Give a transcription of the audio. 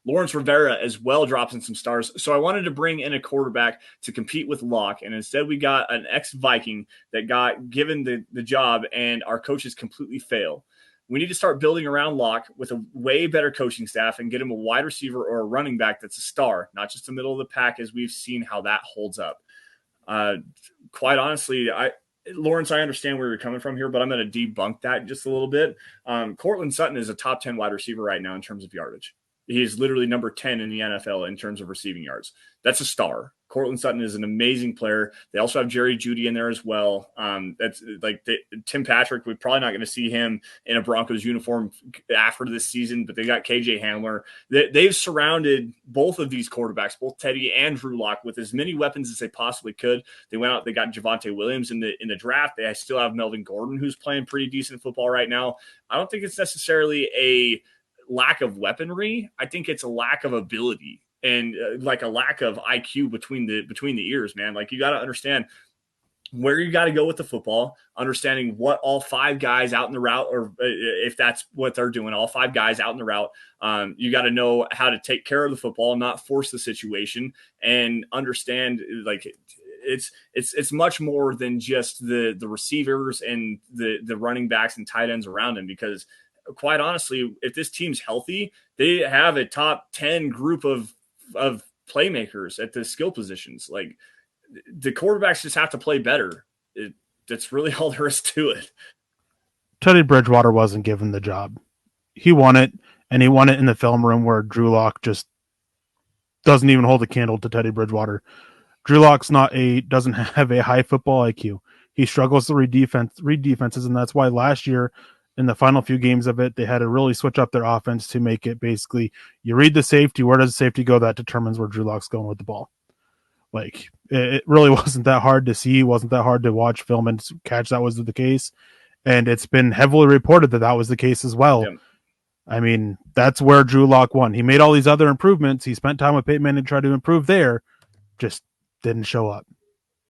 Lawrence Rivera as well drops in some stars. So I wanted to bring in a quarterback to compete with Locke, and instead we got an ex-Viking that got given the job, and our coaches completely fail. We need to start building around Locke with a way better coaching staff and get him a wide receiver or a running back that's a star, not just the middle of the pack, as we've seen how that holds up. Quite honestly, Lawrence, I understand where you're coming from here, but I'm going to debunk that just a little bit. Cortland Sutton is a top 10 wide receiver right now in terms of yardage. He is literally number 10 in the NFL in terms of receiving yards. That's a star. Cortland Sutton is an amazing player. They also have Jerry Jeudy in there as well. That's like Tim Patrick. We're probably not going to see him in a Broncos uniform after this season, but they got KJ Hamler. They've surrounded both of these quarterbacks, both Teddy and Drew Lock, with as many weapons as they possibly could. They went out, they got Javonte Williams in the draft. They still have Melvin Gordon, who's playing pretty decent football right now. I don't think it's necessarily a lack of weaponry. I think it's a lack of ability and like a lack of IQ between the ears, man. Like, you got to understand where you got to go with the football, understanding what all five guys out in the route, or if that's what they're doing, all five guys out in the route. You got to know how to take care of the football, not force the situation, and understand like it's much more than just the receivers and the running backs and tight ends around him, because quite honestly, if this team's healthy, they have a top 10 group of playmakers at the skill positions. Like, the quarterbacks just have to play better. That's really all there is to it. Teddy Bridgewater wasn't given the job. He won it, and he won it in the film room where Drew Lock just doesn't even hold a candle to Teddy Bridgewater. Drew Lock's doesn't have a high football IQ. He struggles to read defenses, and that's why last year, in the final few games of it, they had to really switch up their offense to make it basically, you read the safety, where does the safety go? That determines where Drew Lock's going with the ball. Like, it really wasn't that hard to see, wasn't that hard to watch film and catch that was the case. And it's been heavily reported that was the case as well. Yeah. I mean, that's where Drew Lock won. He made all these other improvements. He spent time with Peyton Manning to try to improve there, just didn't show up.